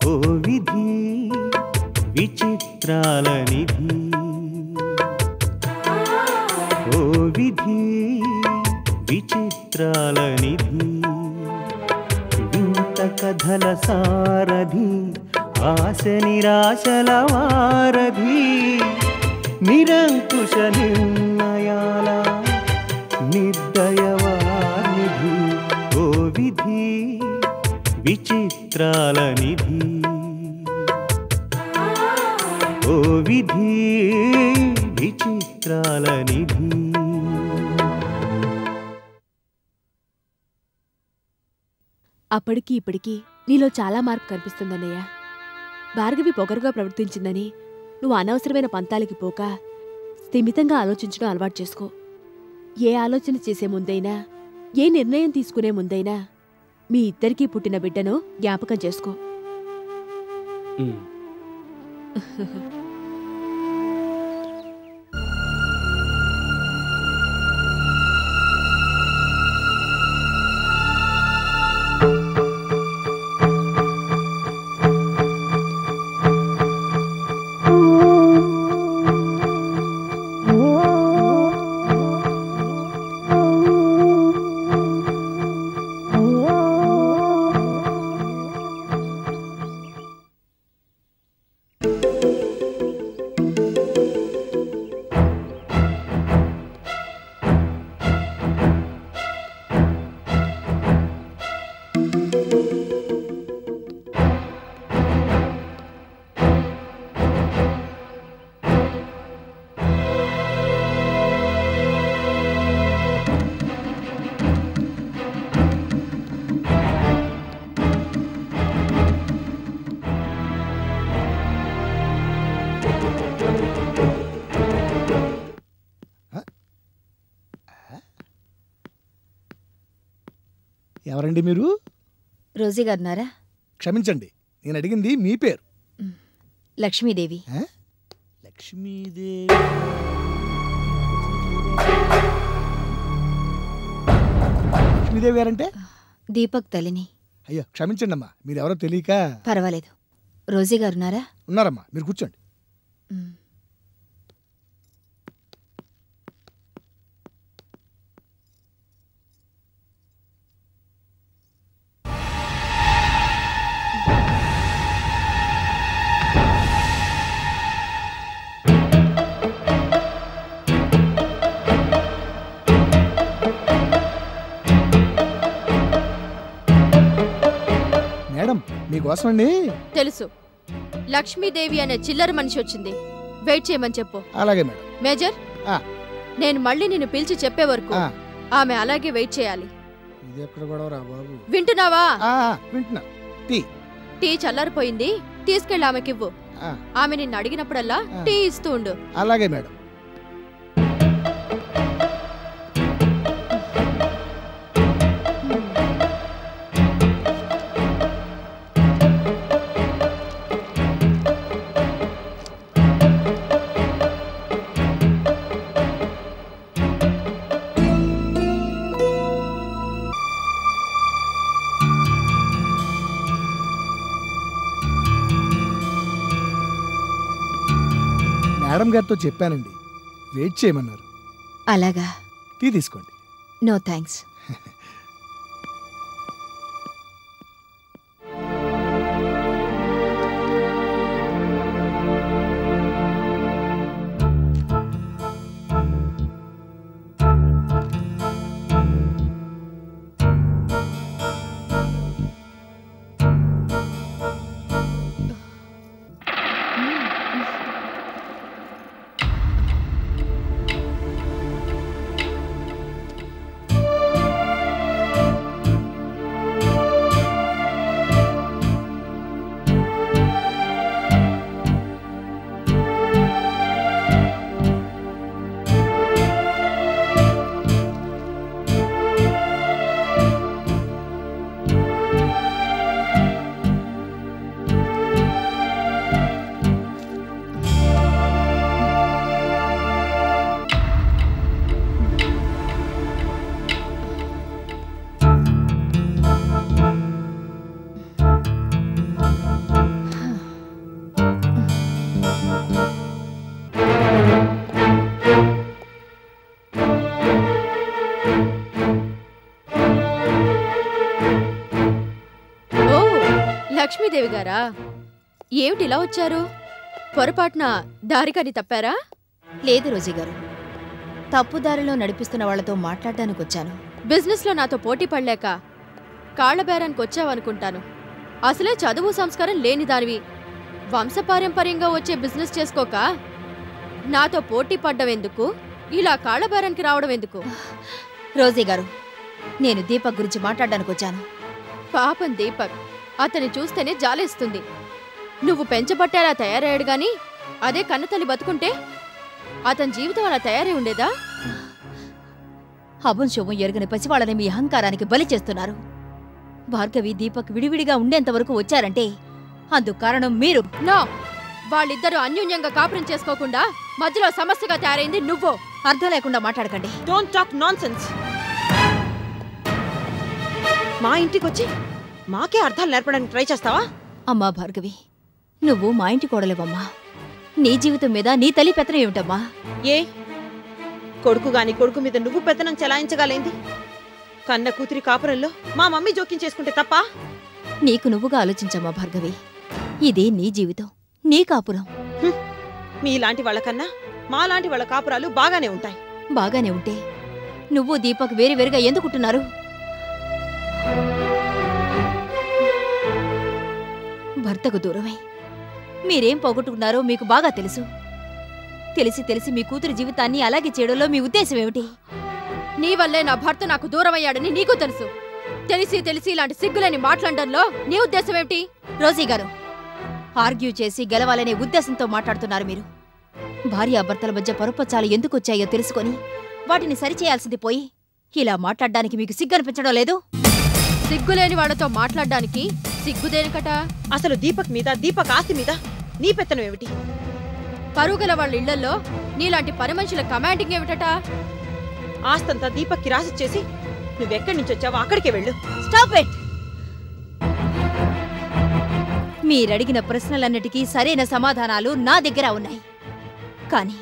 ఓ విధి విచిత్రాల నిధి, ఓ విధి విచిత్రాల నిధి, వింత కథల సారథి, ఆశ నిరాశల వారధి, నిరంకుశ నిర్ణయాల నిర్దయవానిధి, ఓ విధి విచిత్రాల నిధి, ఓ విధి విచిత్రాల నిధి. అప్పటికి ఇప్పటికీ నీలో చాలా మార్పు కనిపిస్తుందన్నయ్య. భార్గవి పొగరుగా ప్రవర్తించిందని నువ్వు అనవసరమైన పంతాలకి పోక స్థిమితంగా ఆలోచించడం అలవాటు చేసుకో. ఏ ఆలోచన చేసే ముందైనా, ఏ నిర్ణయం తీసుకునే ముందైనా మీ ఇద్దరికీ పుట్టిన బిడ్డను జ్ఞాపకం చేసుకో. ఎవరండి మీరు? రోజీ గారున్నారా? క్షమించండి, నేను అడిగింది మీ పేరు. లక్ష్మీదేవి. లక్ష్మీదేవి లక్ష్మీదేవి గారంటే దీపక్ తల్లిని. అయ్యో క్షమించండి అమ్మా, మీరెవరో తెలియక. పర్వాలేదు. రోజీ గారున్నారా? ఉన్నారమ్మా, మీరు కూర్చోండి. మేడం మీకోసమండి. తెలుసు, లక్ష్మీదేవి అనే చిల్లర మనిషి వచ్చింది. వెయిట్ చేయమని చెప్పు. అలాగే మేడం. మేజర్, నేను మళ్ళీ నిన్ను పిలిచి చెప్పే వరకు ఆమె అలాగే వెయిట్ చేయాలి. ఇది ఎక్కడ గొడవరా బాబు? వింటున్నావా? వింటున్నా. టీ చల్లారిపోయింది, తీసుకెళ్ళి ఆమెకివ్వు. ఆమె నిన్ను అడిగినప్పుడల్లా టీ ఇస్తూ ఉండు. అలాగే మేడం. మేడం గారితో చెప్పానండి, వెయిట్ చేయమన్నారు. అలాగా? టీ తీసుకోండి. No thanks. లక్ష్మీదేవి గారా? ఏమిటి ఇలా వచ్చారు? పొరపాటున దారికని తప్పారా? లేదు రోజీ గారు, తప్పుదారిలో నడిపిస్తున్న వాళ్లతో మాట్లాడడానికి వచ్చాను. బిజినెస్లో నాతో పోటీ పడలేక కాళ్లబేరానికి వచ్చావనుకుంటాను. అసలే చదువు సంస్కారం లేని దానివి. వంశపారంపర్యంగా వచ్చే బిజినెస్ చేసుకోక నాతో పోటీ పడ్డం ఎందుకు? ఇలా కాళ్లబేరానికి రావడం ఎందుకు? రోజీ గారు, నేను దీపక్ గురించి మాట్లాడడానికి వచ్చాను. పాపం దీపక్, అతన్ని చూస్తేనే జాలేస్తుంది. నువ్వు పెంచబట్టారా తయారయ్యాడు గాని అదే కన్నతల్లి బతుకుంటే అతని జీవితం అలా తయారై ఉండేదా? అభం శుభం ఎరుగని పసివాళ్ళని మీ అహంకారానికి బలి చేస్తున్నారు. భార్గవి, దీపక్ విడివిడిగా ఉండేంతవరకు వచ్చారంటే అందుకు కారణం మీరు. నో, వాళ్ళిద్దరూ అన్యోన్యంగా కాపురం చేసుకోకుండా మధ్యలో సమస్యగా తయారైంది నువ్వు. అర్థం లేకుండా మాట్లాడకండి. Don't talk nonsense. మా ఇంటికొచ్చి మాకే అర్థాలు నేర్పడానికి ట్రై చేస్తావా? అమ్మా భార్గవి, నువ్వు మా ఇంటి కోడలేవమ్మా. నీ జీవితం మీద నీ తల్లి పెత్తనం ఏమిటమ్మా? ఏ కొడుకు గాని కొడుకు మీద నువ్వు పెత్తనం చెలాయించగలేంది? కన్న కూతురి కాపురంలో మా మమ్మీ జోక్యం చేసుకుంటే తప్ప? నీకు నువ్వుగా ఆలోచించమ్మా భార్గవి. ఇది నీ జీవితం, నీ కాపురం. మీలాంటి వాళ్ళకన్నా మాలాంటి వాళ్ళ కాపురాలు బాగానే ఉంటాయి. బాగానే ఉంటే నువ్వు దీపక్ వేరువేరుగా ఎందుకుంటున్నారు? భర్తకు దూరమై మీరేం పోగొట్టుకున్నారో మీకు బాగా తెలుసు. తెలిసి తెలిసి మీ కూతురి జీవితాన్ని అలాగే చేయడంలో మీ ఉద్దేశం ఏమిటి? నీ వల్లే నా భర్త నాకు దూరమయ్యాడని నీకు తెలుసు. తెలిసి తెలిసి ఇలాంటి సిగ్గులేని మాట్లాడడంలో నీ ఉద్దేశం ఏమిటి? రోజీ గారు, ఆర్గ్యూ చేసి గెలవాలనే ఉద్దేశంతో మాట్లాడుతున్నారు మీరు. భార్యాభర్తల మధ్య పరుపచ్చాలు ఎందుకొచ్చాయో తెలుసుకొని వాటిని సరిచేయాల్సింది పోయి ఇలా మాట్లాడడానికి మీకు సిగ్గనిపించడం లేదు? సిగ్గులేని వాళ్లతో మాట్లాడడానికి సిగ్గుదేనికట? అసలు దీపక్ మీద, దీపక్ ఆస్తి మీద నీ పెత్తనం ఏమిటి? పరుగుల వాళ్ళ ఇళ్లలో నీలాంటి పని మనుషుల కమాండింగ్ ఏమిటట? ఆస్తంతా దీపక్కి రాసిచ్చేసి నువ్వెక్కడి నుంచి వచ్చావో అక్కడికే వెళ్ళు. Stop it! మీరడిగిన ప్రశ్నలన్నిటికీ సరైన సమాధానాలు నా దగ్గర ఉన్నాయి. కానీ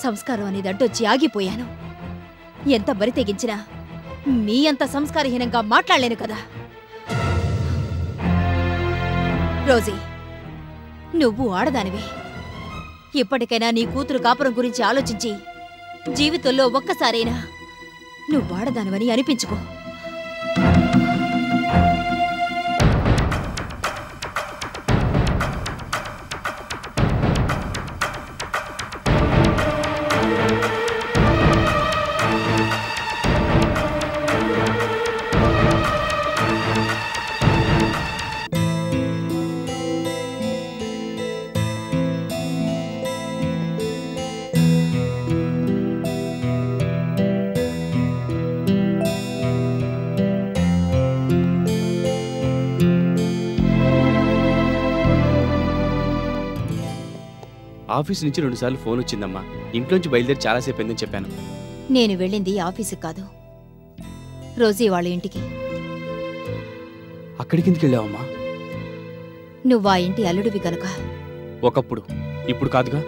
సంస్కారం అనేది అడ్డొచ్చి ఆగిపోయాను. ఎంత బరి తెగించినా మీ అంత సంస్కారహీనంగా మాట్లాడలేను కదా. రోజీ, నువ్వు ఆడదానివే. ఇప్పటికైనా నీ కూతురు కాపురం గురించి ఆలోచించి జీవితంలో ఒక్కసారైనా నువ్వు ఆడదానివని అనిపించుకో. ఆఫీస్ నుంచి 2 సార్లు ఫోన్ వచ్చిందమ్మా. ఇంట్లోంచి బయలుదేరి చాలాసేపు అయిందని చెప్పాను. నేను వెళ్ళింది ఆఫీసుకి కాదు, రోజీ వాళ్ళ ఇంటికి. అక్కడికి ఎందుకు వెళ్ళావమ్మా? నువ్వా ఇంటి అల్లుడివి కనుక. ఒకప్పుడు, ఇప్పుడు కాదుగా.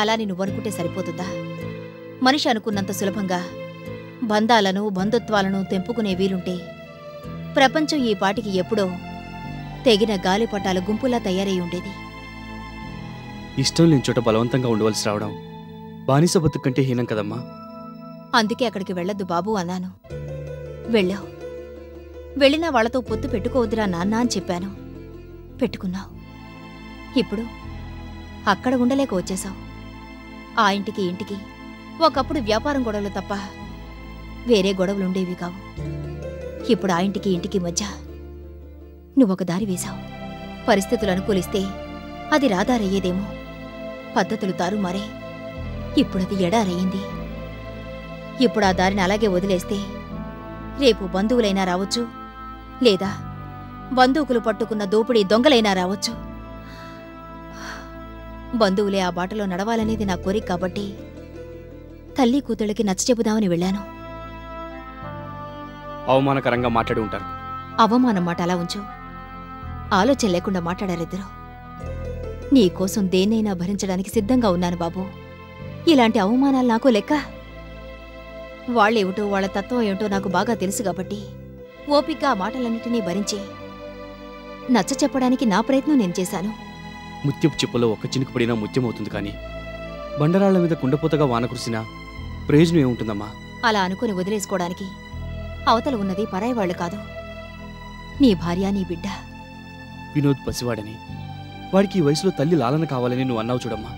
అలాని నువ్వనుకుంటే సరిపోతుందా? మనిషి అనుకున్నంత సులభంగా బంధాలను, బంధుత్వాలను తెంపుకునే వీలుంటే ప్రపంచం ఈ పాటికి ఎప్పుడో తెగిన గాలిపటాల గుంపులా తయారై ఉండేది. ఇష్టం లేని చోట బలవంతంగా ఉండవలసి రావడం బానిస బతుకు కంటే హీనం కదమ్మా. అందుకే అక్కడికి వెళ్ళొద్దు బాబు అన్నాను. వెళ్ళావు. వెళ్ళినా వాళ్లతో పొత్తు పెట్టుకోవద్దురా నాన్న అని చెప్పాను. పెట్టుకున్నావు. ఇప్పుడు అక్కడ ఉండలేక వచ్చేశావు. ఆ ఇంటికి ఇంటికి ఒకప్పుడు వ్యాపారం గొడవలు తప్ప వేరే గొడవలుండేవి కావు. ఇప్పుడు ఆ ఇంటికి ఇంటికి మధ్య నువ్వొక దారి వేశావు. పరిస్థితులు అనుకూలిస్తే అది రాదారయ్యేదేమో. పద్ధతులు తారుమారే ఇప్పుడది ఎడారయ్యింది. ఇప్పుడు ఆ దారిని అలాగే వదిలేస్తే రేపు బంధువులైనా రావచ్చు, లేదా బంధువుకులు పట్టుకున్న దోపిడీ దొంగలైనా రావచ్చు. బంధువులే ఆ బాటలో నడవాలనేది నా కోరిక కాబట్టి తల్లి కూతుళ్ళకి నచ్చచెబుదామని వెళ్ళాను. అవమానకరంగా మాట్లాడి ఉంటారు. అవమానం మాట అలా ఉంచు. ఆలోచన లేకుండా మాట్లాడారిద్దరు. నీకోసం దేన్నైనా భరించడానికి సిద్ధంగా ఉన్నాను బాబు. ఇలాంటి అవమానాలు నాకు లెక్క. వాళ్ళేమిటో, వాళ్ళ తత్వం ఏమిటో నాకు బాగా తెలుసు కాబట్టి ఓపిగ్గా ఆ మాటలన్నిటినీ భరించి నచ్చ చెప్పడానికి నా ప్రయత్నం నేను చేశాను. ముత్యపు చిప్పలో ఒక్క చినుకు పడినా ముత్యం అవుతుంది కానీ బండరాళ్ల మీద కుండపోతగా వాన కురిసినా ప్రయోజనం ఏముంటుందమ్మా? అలా అనుకుని వదిలేసుకోవడానికి అవతల ఉన్నది పరాయి వాళ్ళు కాదు, నీ భార్య, నీ బిడ్డ. వినోద్ పసివాడని, వాడికి ఈ వయసులో తల్లి లాలన కావాలని నువ్వు అన్నావు చూడమ్మా.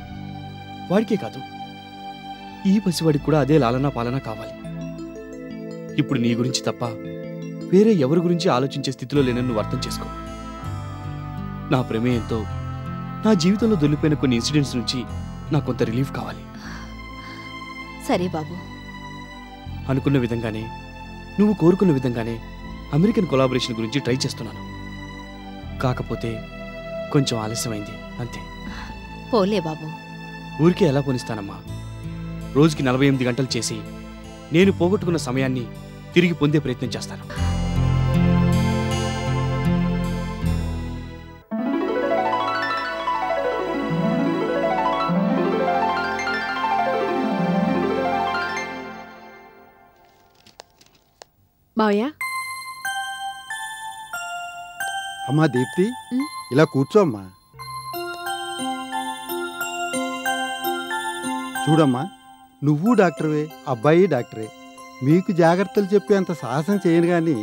వాడికే కాదు, ఈ పసివాడికి కూడా అదే లాలన పాలన కావాలి. ఇప్పుడు నీ గురించి తప్ప వేరే ఎవరి గురించి ఆలోచించే స్థితిలో లేనని నువ్వు అర్థం చేసుకో. నా ప్రమేయంతో నా జీవితంలో దొల్లిపోయిన కొన్ని ఇన్సిడెంట్స్ నుంచి నాకు కొంత రిలీఫ్ కావాలి. సరే బాబు. అనుకున్న విధంగానే, నువ్వు కోరుకున్న విధంగానే అమెరికన్ కొలాబరేషన్ గురించి ట్రై చేస్తున్నాను. కాకపోతే కొంచెం ఆలస్యమైంది అంతే. పోలే బాబు. ఊరికే ఎలా పోనిస్తానమ్మా? రోజుకి 48 గంటలు చేసి నేను పోగొట్టుకున్న సమయాన్ని తిరిగి పొందే ప్రయత్నం చేస్తాను. మావయ్య, అమ్మా దీప్తి, ఇలా కూర్చో అమ్మా. చూడమ్మా, నువ్వు డాక్టర్వే, అబ్బాయి డాక్టరే. మీకు జాగ్రత్తలు చెప్పేంత సాహసం చేయను కానీ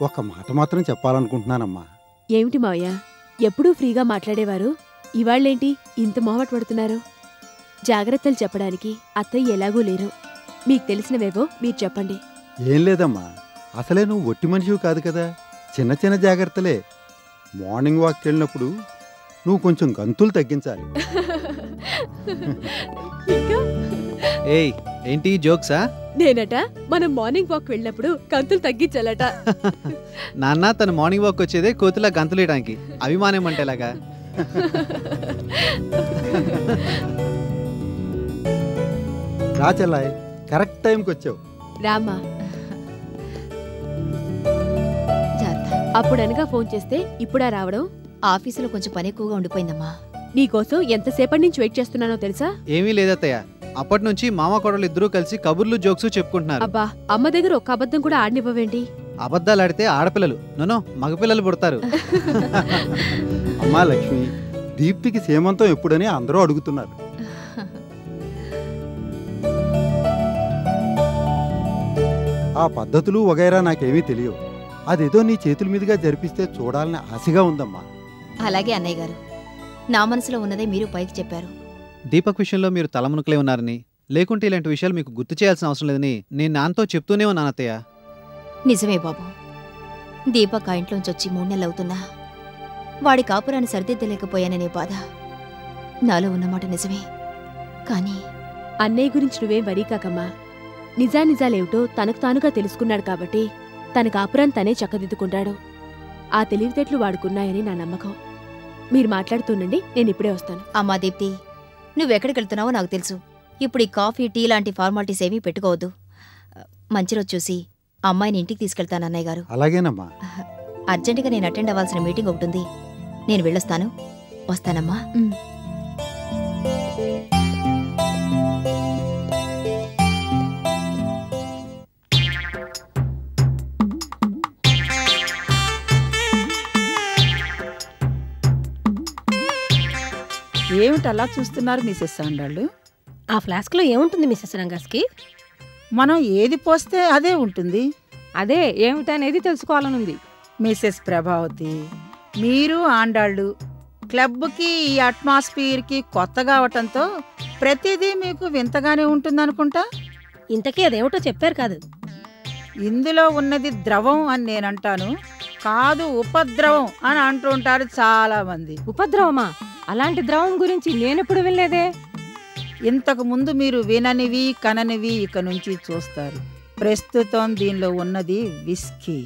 ఒక మాట మాత్రం చెప్పాలనుకుంటున్నానమ్మా. ఏమిటి మావయ్య, ఎప్పుడూ ఫ్రీగా మాట్లాడేవారు, ఇవాళ్ళేంటి ఇంత మొహమాట పడుతున్నారు? జాగ్రత్తలు చెప్పడానికి అత్తయ్య ఎలాగూ లేరు. మీకు తెలిసినవేవో మీరు చెప్పండి. ఏం లేదమ్మా, అసలే నువ్వు ఒట్టి మనిషివి కాదు కదా. చిన్న చిన్న జాగ్రత్తలే. మార్నింగ్ వాక్కి వెళ్ళినప్పుడు నువ్వు కొంచెం గంతులు తగ్గించాలి. ఇంకా ఏయ్, ఏంటి జోక్సా? నేనట మనం మార్నింగ్ వాక్ వెళ్ళినప్పుడు గంతులు తగ్గించాలట. నాన్న తన మార్నింగ్ వాక్ వచ్చేదే కోతులా గంతులేయడానికి, అవి మానేమంటేలాగా. రా చెల్లాయ్, కరెక్ట్ టైంకి వచ్చావు. రామ్మా. జాగ్రత్త. అప్పుడనగా ఫోన్ చేస్తే ఇప్పుడా రావడం? ఆఫీసులో కొంచెం పని ఎక్కువగా ఉండిపోయిందమ్మా. నీకోసం ఎంతసేపటి నుంచి వెయిట్ చేస్తున్నానో తెలుసా? ఏమీ లేదత్తయ్య, అప్పటి నుంచి మామ కోడలు ఇద్దరూ కలిసి కబుర్లు జోక్స్ చెప్పుకుంటున్నారు. అబ్బా, అమ్మ దగ్గర ఒక్క అబద్ధం కూడా ఆడనివ్వవేంటి? అబద్ధాలు ఆడితే ఆడపిల్లలు, నో మగపిల్లలు పుడతారు. అమ్మా లక్ష్మి, దీప్తికి సీమంతం ఎప్పుడని అందరూ అడుగుతున్నారు. ఆ పద్ధతులు వగైరా నాకేమీ తెలియవు. అదేదో నీ చేతుల మీదుగా జరిపిస్తే చూడాలని ఆశగా ఉందమ్మా. అలాగే అన్నయ్య గారు, నా మనసులో ఉన్నదే మీరు పైకి చెప్పారు. దీపక్ విషయంలో మీరు తలమునకలే ఉన్నారని, లేకుంటే ఇలాంటి విషయాలు మీకు గుర్తు చేయాల్సిన అవసరం లేదని నేను నాన్నతో చెప్తూనే ఉన్నాను అత్తయ్య. నిజమే బాబు, దీపక్ ఆ ఇంట్లోంచి వచ్చి 3 నెలలవుతున్నా వాడి కాపురాన్ని సరిదిద్దలేకపోయాననే బాధ నాలో ఉన్నమాట నిజమే. కానీ అన్నయ్య గురించి నువ్వేం వరీ కాకమ్మా. నిజానిజాలేమిటో తనకు తానుగా తెలుసుకున్నాడు కాబట్టి తన కాపురాన్ని తనే చక్కదిద్దుకుంటాడు. ఆ తెలివితేటలు వాడుకున్నాయని నా నమ్మకం. మీరు మాట్లాడుతుండండి, నేను ఇప్పుడే వస్తాను. అమ్మా దీప్తి, నువ్వెక్కడికి వెళ్తున్నావో నాకు తెలుసు. ఇప్పుడు ఈ కాఫీ, టీ లాంటి ఫార్మాలిటీస్ ఏమీ పెట్టుకోవద్దు. మంచి రోజు చూసి అమ్మాయిని ఇంటికి తీసుకెళ్తాను అన్నయ్య గారు. అలాగేనమ్మా. అర్జెంటుగా నేను అటెండ్ అవ్వాల్సిన మీటింగ్ ఒకటి ఉంది, నేను వెళ్ళొస్తాను. వస్తానమ్మా. ఏమిటలా చూస్తున్నారు మిసెస్ ఆండాళ్ళు? ఆ ఫ్లాస్క్లో ఏముంటుంది మిసెస్ రంగాస్కి? మనం ఏది పోస్తే అదే ఉంటుంది. అదే ఏమిటనేది తెలుసుకోవాలనుంది. మిసెస్ ప్రభావతి, మీరు ఆండాళ్ళు క్లబ్కి, ఈ అట్మాస్ఫియర్కి కొత్తగా అవటంతో ప్రతిదీ మీకు వింతగానే ఉంటుందనుకుంటా. ఇంతకీ అదేమిటో చెప్పారు కాదు. ఇందులో ఉన్నది ద్రవం అని నేనంటాను, కాదు ఉపద్రవం అని అంటుంటారు చాలా మంది. ఉపద్రవమా? అలాంటి ద్రవం గురించి నేనెప్పుడు వినలేదే. ఇంతకు ముందు మీరు విననివి, కననివి ఇక నుంచి చూస్తారు. ప్రస్తుతం దీనిలో ఉన్నది విస్కీ.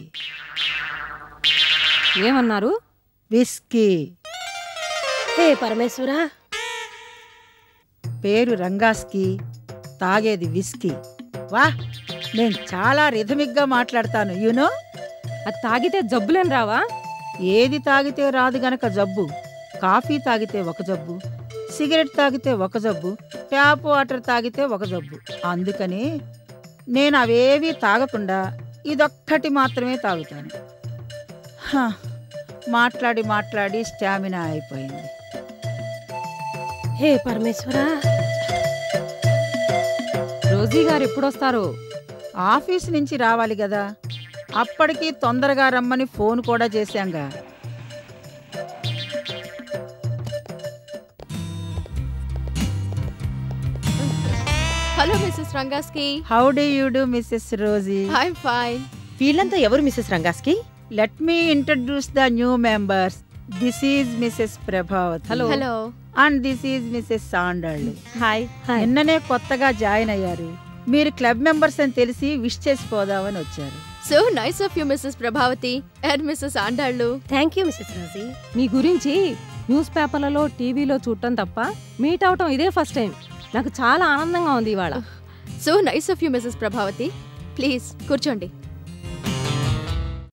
ఏమన్నారు? విస్కీ. హే పరమేశ్వరా. పేరు రంగాస్కి, తాగేది విస్కీ. వా, నేను చాలా రిథమిక్గా మాట్లాడతాను, యూనో. అది తాగితే జబ్బులేం రావా? ఏది తాగితే రాదు గనక జబ్బు. కాఫీ తాగితే ఒక జబ్బు, సిగరెట్ తాగితే ఒక జబ్బు, ట్యాప్ వాటర్ తాగితే ఒక జబ్బు. అందుకని నేను అవేవీ తాగకుండా ఇదొక్కటి మాత్రమే తాగుతాను. మాట్లాడి మాట్లాడి స్టామినా అయిపోయింది. హే పరమేశ్వరా, రోజీ గారు ఎప్పుడొస్తారు? ఆఫీస్ నుంచి రావాలి కదా, అప్పటికి తొందరగా రమ్మని ఫోన్ కూడా చేశాంగా. హలో మిస్సెస్ రంగాస్కి. How do you do Mrs Rosie? I'm fine. వీళ్ళంతా ఎవరు మిసెస్ రంగాస్కి? Let me introduce the new members. This is Mrs Prabhavati. Hello. And this is Mrs సాండళ్ళు. హాయ్. నిన్ననే కొత్తగా జాయిన్ అయ్యారు. మీరు క్లబ్ మెంబర్స్ అని తెలిసి విష్ చేసిపోదామని వచ్చారు. So nice of you Mrs Prabhavati and Mrs ఆండాళ్ళు. Thank you Mrs Rosie. మీ గురించి న్యూస్ పేపర్లలో టీవీలో చూడటం తప్ప మీట్ అవటం ఇదే ఫస్ట్ టైం. నాకు చాలా ఆనందంగా ఉంది ఇవాళ. So nice of you Mrs Prabhavati. Please కూర్చోండి.